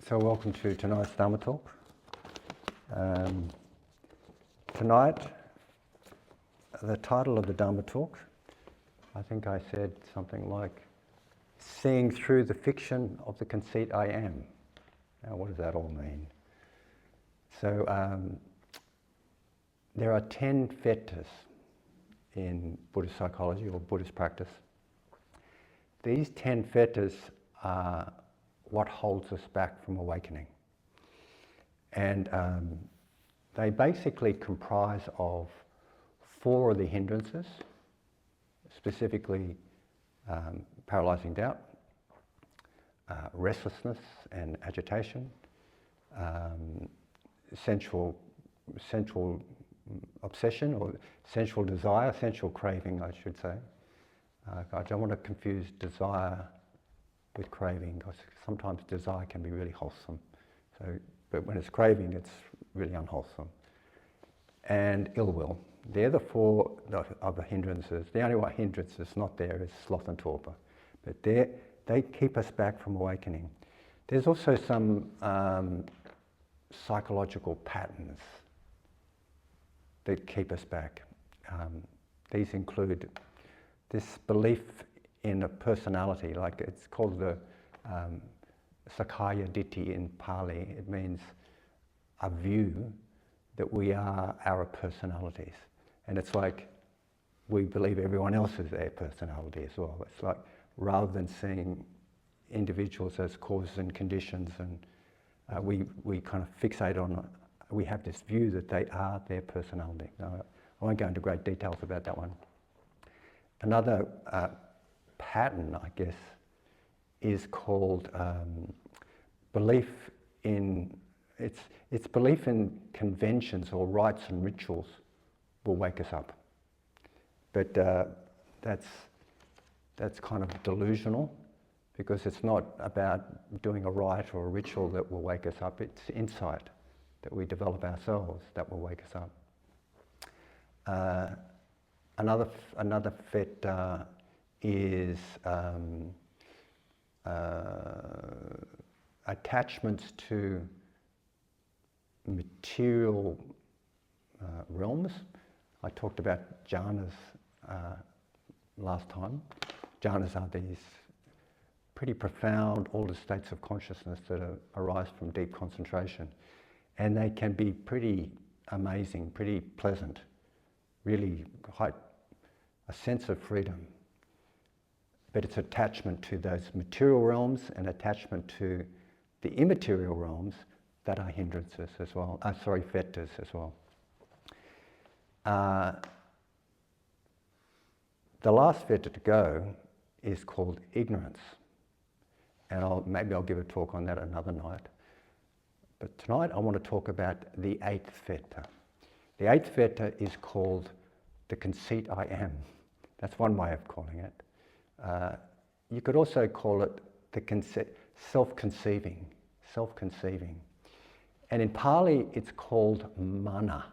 So welcome to tonight's Dharma talk. Tonight, the title of the Dharma talk, I think I said something like, seeing through the fiction of the conceit I am. Now what does that all mean? So there are 10 fetters in Buddhist psychology or Buddhist practice. These 10 fetters are what holds us back from awakening. And they basically comprise of 4 of the hindrances, specifically paralyzing doubt, restlessness and agitation, sensual obsession or sensual desire, sensual craving, I should say. I don't want to confuse desire with craving, because sometimes desire can be really wholesome. But when it's craving, it's really unwholesome. And ill will. They're the 4 other hindrances. The only one hindrance that's not there is sloth and torpor. But they keep us back from awakening. There's also some psychological patterns that keep us back. These include this belief in a personality, like it's called the Sakkaya Ditthi in Pali. It means a view that we are our personalities. And it's like we believe everyone else is their personality as well. It's like rather than seeing individuals as causes and conditions, and we kind of fixate on, we have this view that they are their personality. Now, I won't go into great details about that one. Another pattern, I guess, is called belief in, it's belief in conventions or rites and rituals will wake us up. But that's kind of delusional, because it's not about doing a rite or a ritual that will wake us up. It's insight that we develop ourselves that will wake us up. Another fetter is attachments to material realms. I talked about jhanas last time. Jhanas are these pretty profound altered states of consciousness that arise from deep concentration. And they can be pretty amazing, pretty pleasant, really quite a sense of freedom. But it's attachment to those material realms and attachment to the immaterial realms that are hindrances as well, fetters as well. The last fetter to go is called ignorance. And maybe I'll give a talk on that another night. But tonight I want to talk about the 8th fetter. The 8th fetter is called the conceit I am. That's one way of calling it. You could also call it the self-conceiving. And in Pali it's called mana.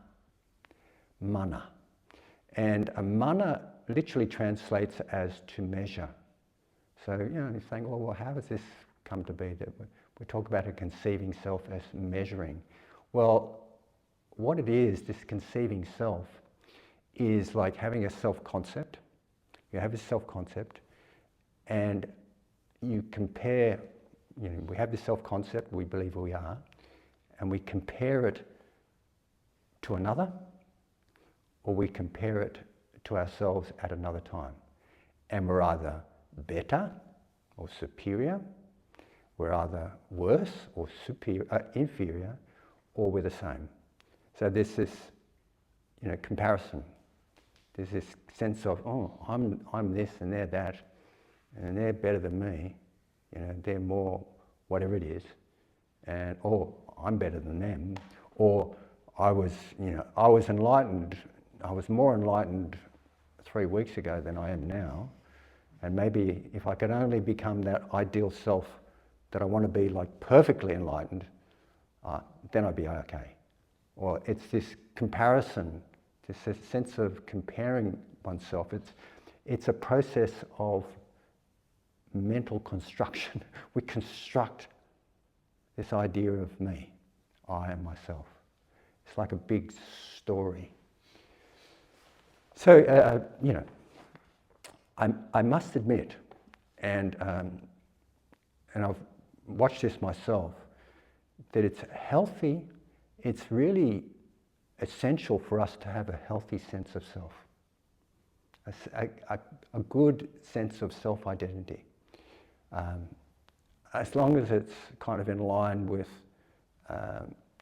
And mana literally translates as to measure. So, you're saying, well, how does this come to be that we talk about a conceiving self as measuring? Well, what it is, this conceiving self, is like having a self-concept. You have a self-concept, and you compare, we have this self-concept, we believe we are, and we compare it to another, or we compare it to ourselves at another time. And we're either better or superior, we're either worse or inferior, or we're the same. So there's this, comparison. There's this sense of, I'm this and they're that, and they're better than me. They're more whatever it is, or I'm better than them, or I was enlightened. I was more enlightened 3 weeks ago than I am now, and maybe if I could only become that ideal self that I want to be, like perfectly enlightened, then I'd be okay. Or it's this comparison, this sense of comparing oneself. It's a process of mental construction. We construct this idea of me, I and myself. It's like a big story. So, I must admit, and I've watched this myself, that it's healthy, it's really essential for us to have a healthy sense of self, a good sense of self-identity. As long as it's kind of in line with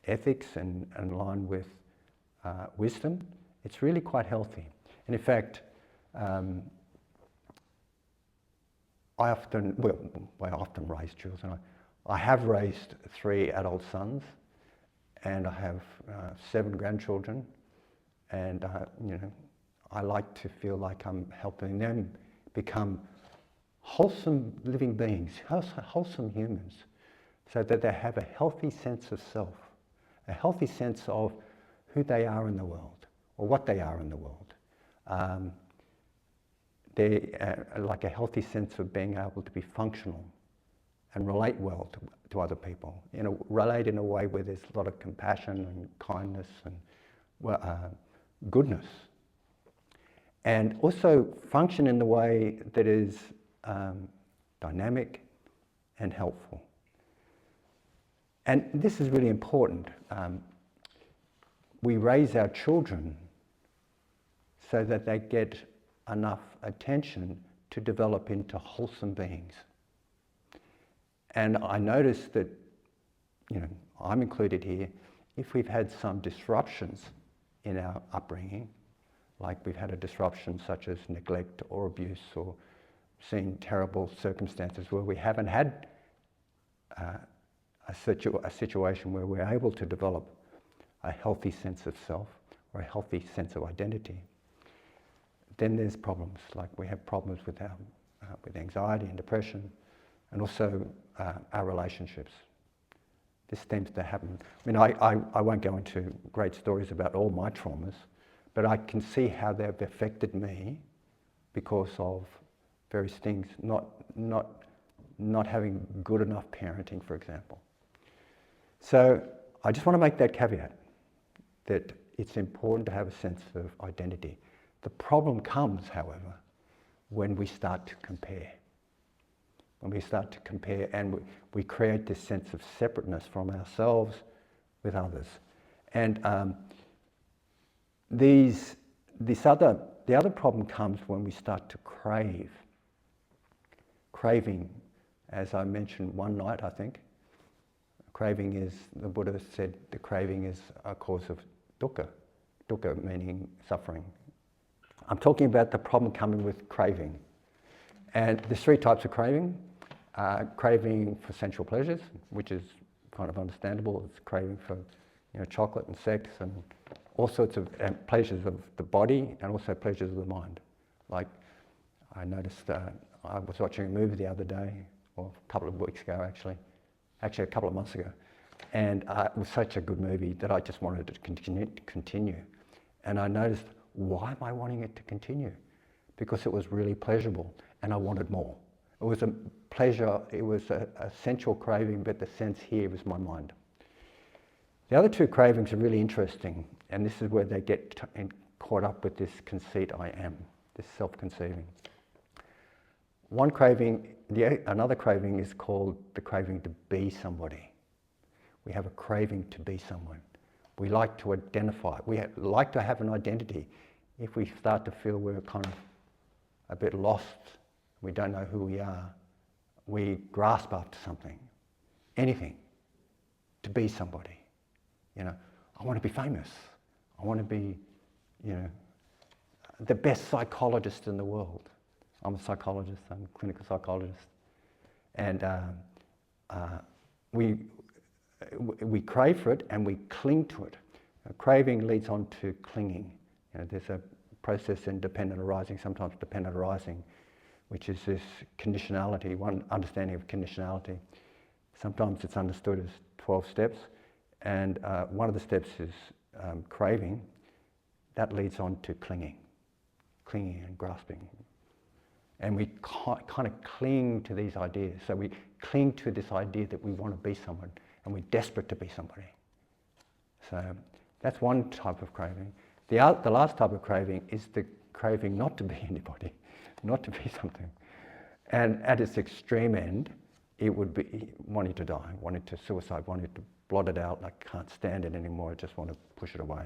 ethics and in line with wisdom, it's really quite healthy. And in fact, I often raise children. I have raised 3 adult sons, and I have 7 grandchildren, and I like to feel like I'm helping them become wholesome living beings, wholesome humans, so that they have a healthy sense of self, a healthy sense of who they are in the world, or what they are in the world. They're like a healthy sense of being able to be functional and relate well to other people. Relate in a way where there's a lot of compassion and kindness and goodness. And also function in the way that is dynamic and helpful. And this is really important. We raise our children so that they get enough attention to develop into wholesome beings. And I noticed that, I'm included here, if we've had some disruptions in our upbringing, like we've had a disruption such as neglect or abuse, or seen terrible circumstances where we haven't had a situation where we're able to develop a healthy sense of self or a healthy sense of identity, then there's problems. Like we have problems with anxiety and depression, and also our relationships. This tends to happen. I mean, I won't go into great stories about all my traumas, but I can see how they've affected me because of various things, not having good enough parenting, for example. So I just want to make that caveat, that it's important to have a sense of identity. The problem comes, however, when we start to compare. When we start to compare and we create this sense of separateness from ourselves with others. And the other problem comes when we start to crave. Craving, as I mentioned one night, I think, craving is, the Buddha said, the craving is a cause of dukkha. Dukkha meaning suffering. I'm talking about the problem coming with craving. And there's 3 types of craving. Craving for sensual pleasures, which is kind of understandable. It's craving for chocolate and sex and all sorts of pleasures of the body and also pleasures of the mind. Like I noticed, I was watching a movie the other day, or a couple of weeks ago actually a couple of months ago, and it was such a good movie that I just wanted it to continue. And I noticed, why am I wanting it to continue? Because it was really pleasurable and I wanted more. It was a pleasure, it was a sensual craving, but the sense here was my mind. The other 2 cravings are really interesting, and this is where they get caught up with this conceit I am, this self-conceiving. One craving, another craving is called the craving to be somebody. We have a craving to be someone. We like to identify, like to have an identity. If we start to feel we're kind of a bit lost, we don't know who we are, we grasp after something, anything, to be somebody. I want to be famous. I want to be, the best psychologist in the world. I'm a psychologist, I'm a clinical psychologist. And we crave for it and we cling to it. Craving leads on to clinging. There's a process in dependent arising, sometimes dependent arising, which is this conditionality, one understanding of conditionality. Sometimes it's understood as 12 steps, and one of the steps is craving. That leads on to clinging and grasping. And we kind of cling to these ideas. So we cling to this idea that we want to be someone, and we're desperate to be somebody. So that's one type of craving. The last type of craving is the craving not to be anybody, not to be something. And at its extreme end, it would be wanting to die, wanting to suicide, wanting to blot it out, like can't stand it anymore, I just want to push it away.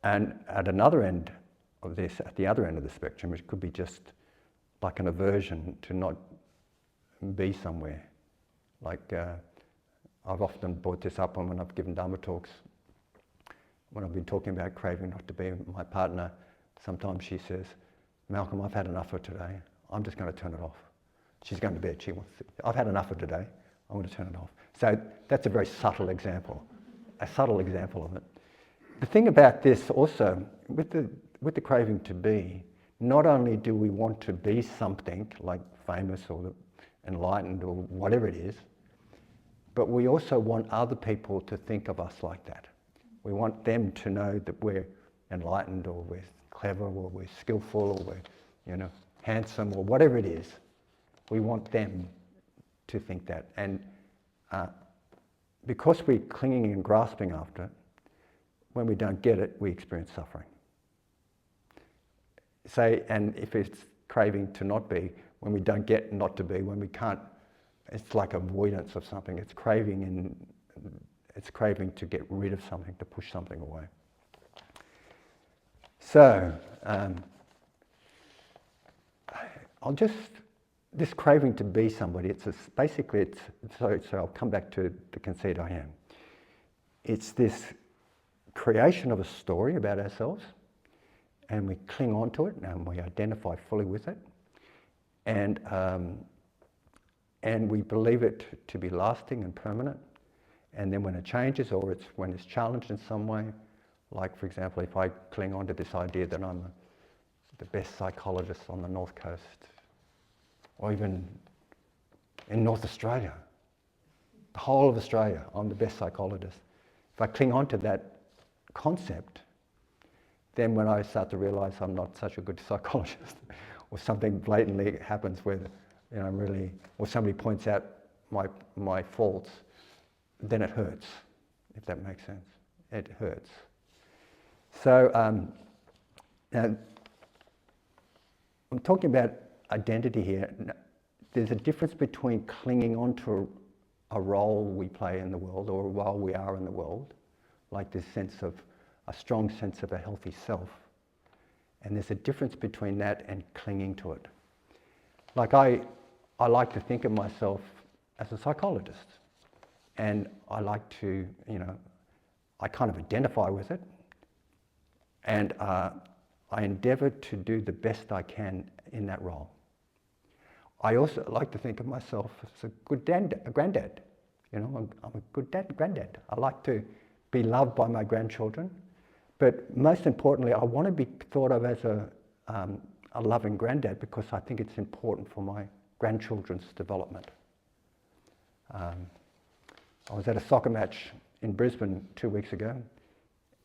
And at another end of this, at the other end of the spectrum, it could be just like an aversion to not be somewhere. Like I've often brought this up when I've given Dharma talks, when I've been talking about craving not to be my partner, sometimes she says, Malcolm, I've had enough of today, I'm just going to turn it off. She's going to bed, I've had enough of today, I'm going to turn it off. So that's a very subtle example of it. The thing about this also, with the craving to be, not only do we want to be something like famous or enlightened or whatever it is, but we also want other people to think of us like that. We want them to know that we're enlightened or we're clever or we're skillful or we're handsome or whatever it is. We want them to think that. And because we're clinging and grasping after it, when we don't get it, we experience suffering. And if it's craving to not be, when we don't get not to be, when we can't, it's like avoidance of something. It's craving to get rid of something, to push something away. So, this craving to be somebody, so I'll come back to the conceit I am. It's this creation of a story about ourselves, and we cling on to it, and we identify fully with it, and we believe it to be lasting and permanent. And then when it changes, or when it's challenged in some way, like for example, if I cling on to this idea that I'm the best psychologist on the North Coast, or even in North Australia, the whole of Australia, I'm the best psychologist. If I cling on to that concept, then when I start to realize I'm not such a good psychologist, or something blatantly happens where or somebody points out my faults, then it hurts, if that makes sense. It hurts. So now, I'm talking about identity here. There's a difference between clinging on to a role we play in the world, or a role we are in the world, like this a strong sense of a healthy self. And there's a difference between that and clinging to it. Like I like to think of myself as a psychologist, and I like to, I kind of identify with it, and I endeavour to do the best I can in that role. I also like to think of myself as a good granddad. I'm a good granddad. I like to be loved by my grandchildren, but most importantly, I want to be thought of as a loving granddad, because I think it's important for my grandchildren's development. I was at a soccer match in Brisbane 2 weeks ago,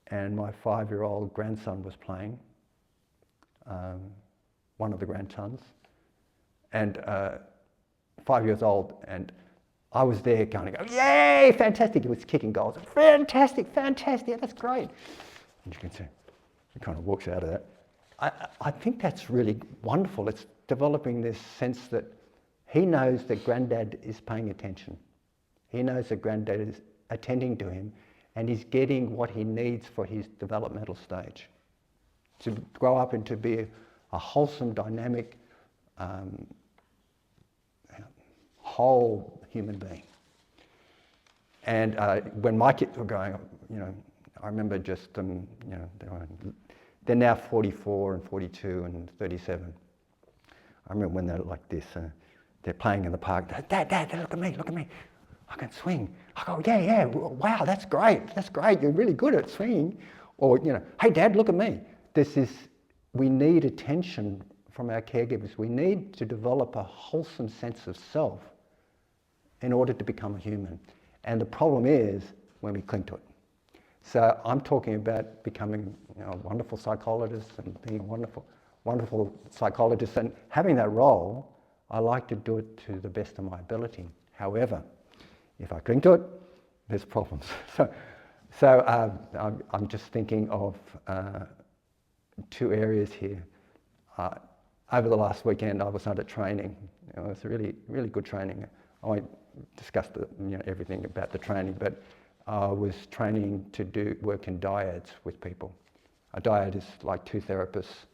and my 5-year-old grandson was playing, one of the grandsons, and 5 years old, and I was there going, yay, fantastic, he was kicking goals, fantastic, that's great. And you can see, he kind of walks out of that. I think that's really wonderful. It's developing this sense that he knows that Granddad is paying attention. He knows that Granddad is attending to him, and he's getting what he needs for his developmental stage to grow up and to be a wholesome, dynamic, whole human being. And when my kids were growing up, I remember just they're now 44 and 42 and 37. I remember when they're like this, they're playing in the park. Dad, look at me. I can swing. I go, yeah, wow, that's great. You're really good at swinging. Or, hey, Dad, look at me. We need attention from our caregivers. We need to develop a wholesome sense of self in order to become a human. And the problem is when we cling to it. So I'm talking about becoming a wonderful psychologist and being a wonderful psychologist, and having that role, I like to do it to the best of my ability. However, If I cling to it, there's problems. So I'm just thinking of two areas here. Over the last weekend, I was under training. It was really, really good training. I won't discuss everything about the training, but I was training to work in dyads with people. A dyad is like two therapists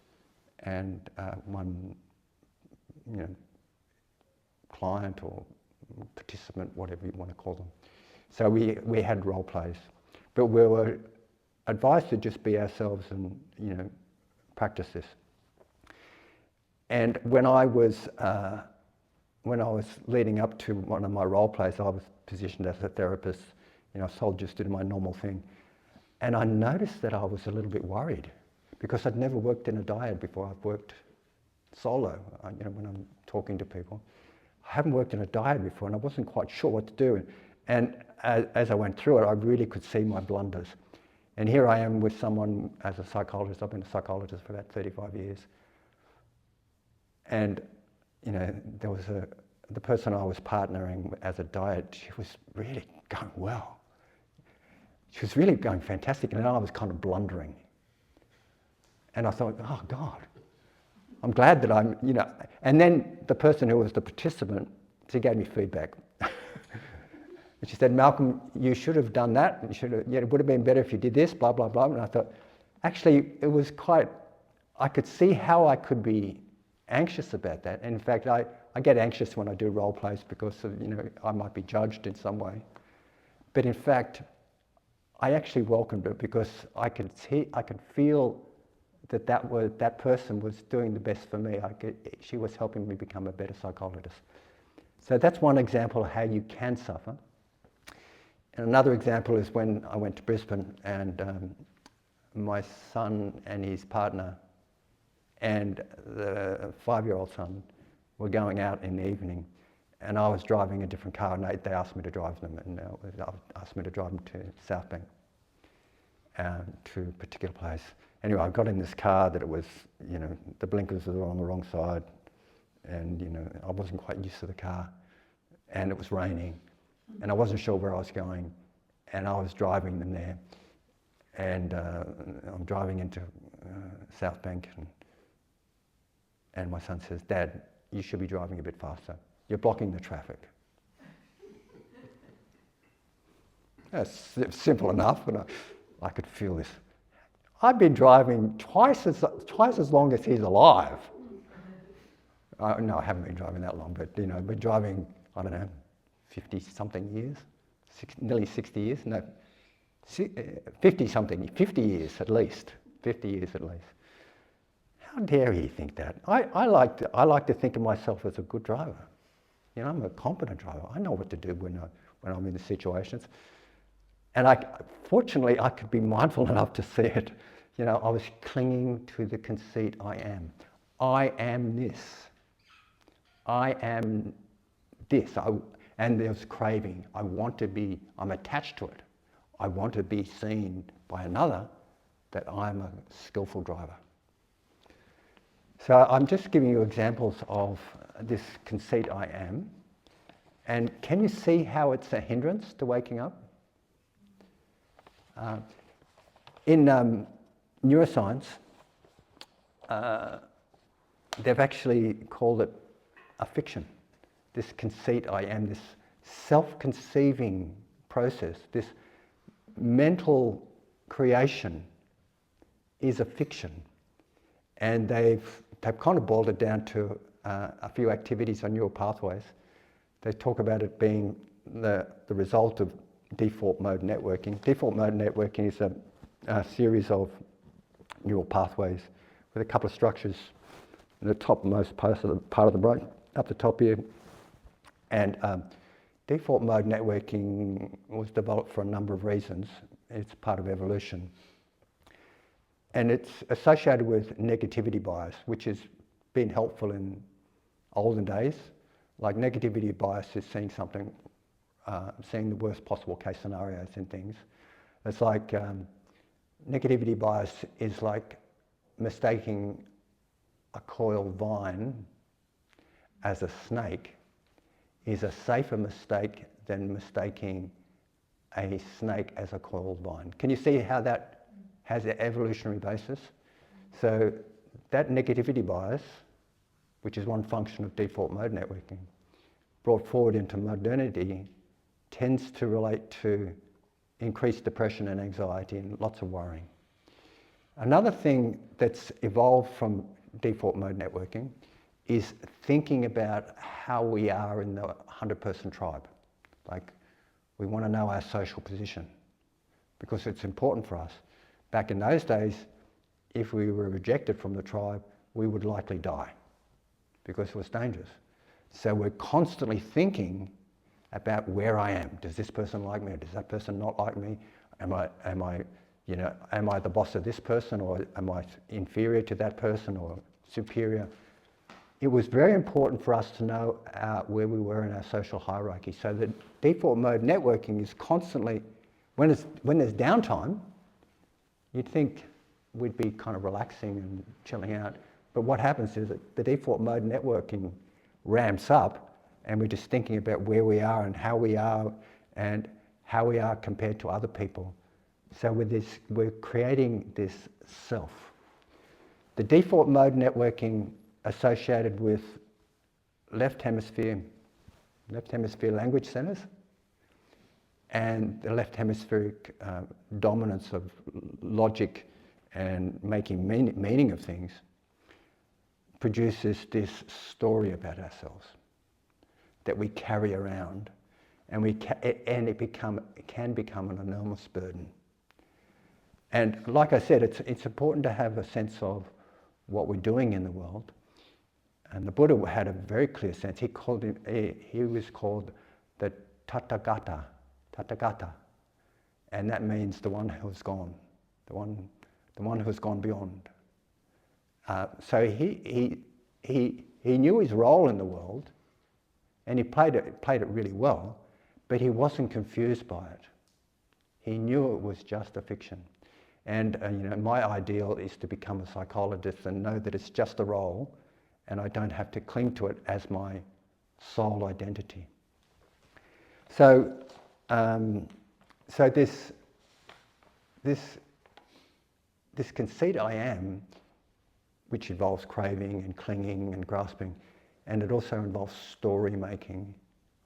and one, client or participant, whatever you want to call them. So we had role plays, but we were advised to just be ourselves and practice this. And when I was leading up to one of my role plays, I was positioned as a therapist. I was told just to do my normal thing, and I noticed that I was a little bit worried because I'd never worked in a dyad before. I've worked solo, when I'm talking to people. I haven't worked in a dyad before, and I wasn't quite sure what to do. And as I went through it, I really could see my blunders. And here I am with someone as a psychologist. I've been a psychologist for about 35 years. And, there was the person I was partnering as a dyad, she was really going well. She was really going fantastic, and I was kind of blundering. And I thought, oh God, I'm glad that I'm, And then the person who was the participant, she gave me feedback. And she said, Malcolm, you should have done that. It would have been better if you did this, blah, blah, blah. And I thought, actually, it was I could see how I could be anxious about that. And in fact, I get anxious when I do role plays because of, I might be judged in some way. But in fact, I actually welcomed it because I could feel that person was doing the best for me. She was helping me become a better psychologist. So that's one example of how you can suffer. And another example is when I went to Brisbane and my son and his partner and the 5-year-old son were going out in the evening, and I was driving a different car, and they asked me to drive them, and asked me to drive them to South Bank, to a particular place. Anyway, I got in this car that it was, the blinkers were on the wrong side, and I wasn't quite used to the car, and it was raining, and I wasn't sure where I was going, and I was driving them there, and I'm driving into South Bank, and my son says, Dad, you should be driving a bit faster. You're blocking the traffic. That's simple enough, but I could feel this. I've been driving twice as long as he's alive. No, I haven't been driving that long, but I've been driving, 50-something years, nearly 60 years, no, 50-something, 50 years at least, 50 years at least. How dare he think that? I like to think of myself as a good driver. I'm a competent driver. I know what to do when I'm in the situations. And fortunately, I could be mindful enough to see it. I was clinging to the conceit I am. I am this. I am this. And there's craving. I'm attached to it. I want to be seen by another that I'm a skillful driver. So I'm just giving you examples of this conceit I am. And can you see how it's a hindrance to waking up? In neuroscience, they've actually called it a fiction. This conceit I am, this self-conceiving process, this mental creation is a fiction. And they've kind of boiled it down to a few activities on neural pathways. They talk about it being the result of default mode networking. Default mode networking is a series of neural pathways with a couple of structures in the topmost part of the brain, up the top here. And default mode networking was developed for a number of reasons. It's part of evolution. And it's associated with negativity bias, which has been helpful in olden days. Like negativity bias is seeing something, seeing the worst possible case scenarios in things. It's like negativity bias is like mistaking a coiled vine as a snake is a safer mistake than mistaking a snake as a coiled vine. Can you see how that has an evolutionary basis? So that negativity bias, which is one function of default mode networking, brought forward into modernity, tends to relate to increased depression and anxiety and lots of worrying. Another thing that's evolved from default mode networking is thinking about how we are in the 100-person tribe. Like, we want to know our social position because it's important for us. Back in those days, if we were rejected from the tribe, we would likely die because it was dangerous. So we're constantly thinking about where I am. Does this person like me? Or does that person not like me? Am I the boss of this person, or am I inferior to that person or superior? It was very important for us to know where we were in our social hierarchy. So the default mode networking is constantly, when there's downtime, you'd think we'd be kind of relaxing and chilling out. But what happens is that the default mode networking ramps up, and we're just thinking about where we are and how we are compared to other people. So with this, we're creating this self. The default mode networking associated with left hemisphere language centers and the left hemispheric dominance of logic and making meaning of things produces this story about ourselves that we carry around, and it can become an enormous burden. And like I said, it's important to have a sense of what we're doing in the world. And the Buddha had a very clear sense. He was called the Tathagata, and that means the one who has gone, the one who has gone beyond. So he knew his role in the world, and he played it really well, but he wasn't confused by it. He knew it was just a fiction. And my ideal is to become a psychologist and know that it's just a role, and I don't have to cling to it as my sole identity. So this conceit I am, which involves craving and clinging and grasping, and it also involves story making.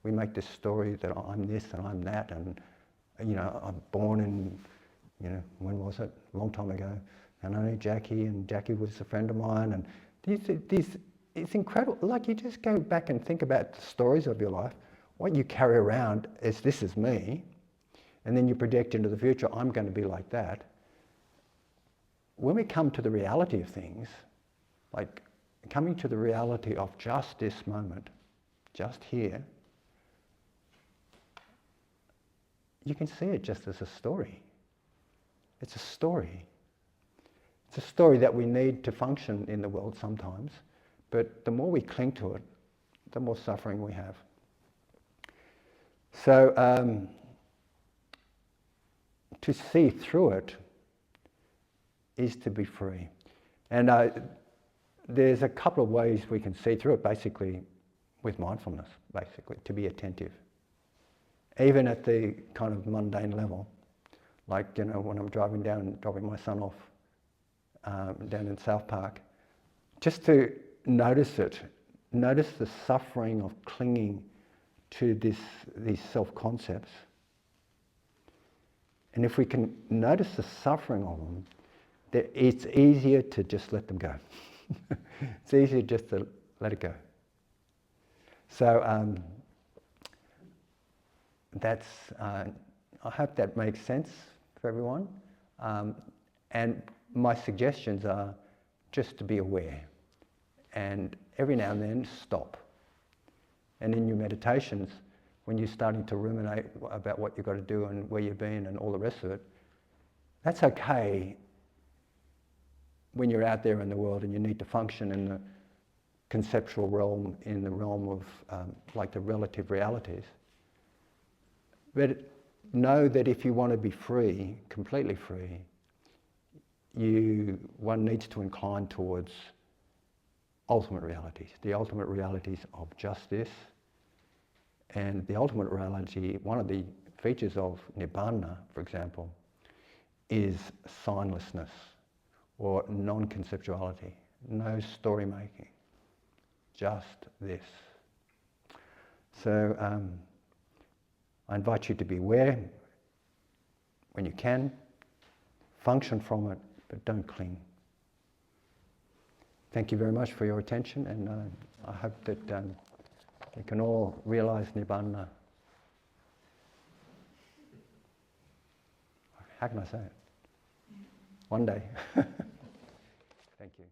We make this story that I'm this and I'm that, and I'm born in, when was it? A long time ago. And I knew Jackie, and Jackie was a friend of mine, and it's incredible. Like, you just go back and think about the stories of your life. What you carry around is, this is me, and then you project into the future, I'm going to be like that. When we come to the reality of things, like coming to the reality of just this moment, just here, you can see it just as a story. It's a story. It's a story that we need to function in the world sometimes, but the more we cling to it, the more suffering we have. So to see through it is to be free. And there's a couple of ways we can see through it, basically with mindfulness, basically, to be attentive. Even at the kind of mundane level, like, when I'm dropping my son off down in South Park, just to notice it, notice the suffering of clinging to these self-concepts. And if we can notice the suffering of them, it's easier to just let them go. It's easier just to let it go. So I hope that makes sense for everyone. And my suggestions are just to be aware, and every now and then stop. And in your meditations, when you're starting to ruminate about what you've got to do and where you've been and all the rest of it, that's okay when you're out there in the world and you need to function in the conceptual realm, in the realm of like the relative realities. But know that if you want to be free, completely free, one needs to incline towards ultimate realities, the ultimate realities of justice And the ultimate reality, one of the features of Nibbana, for example, is signlessness or non-conceptuality, no story making, just this. So I invite you to be aware when you can, function from it, but don't cling. Thank you very much for your attention, and I hope that you can all realize Nibbana. How can I say it? One day. Thank you.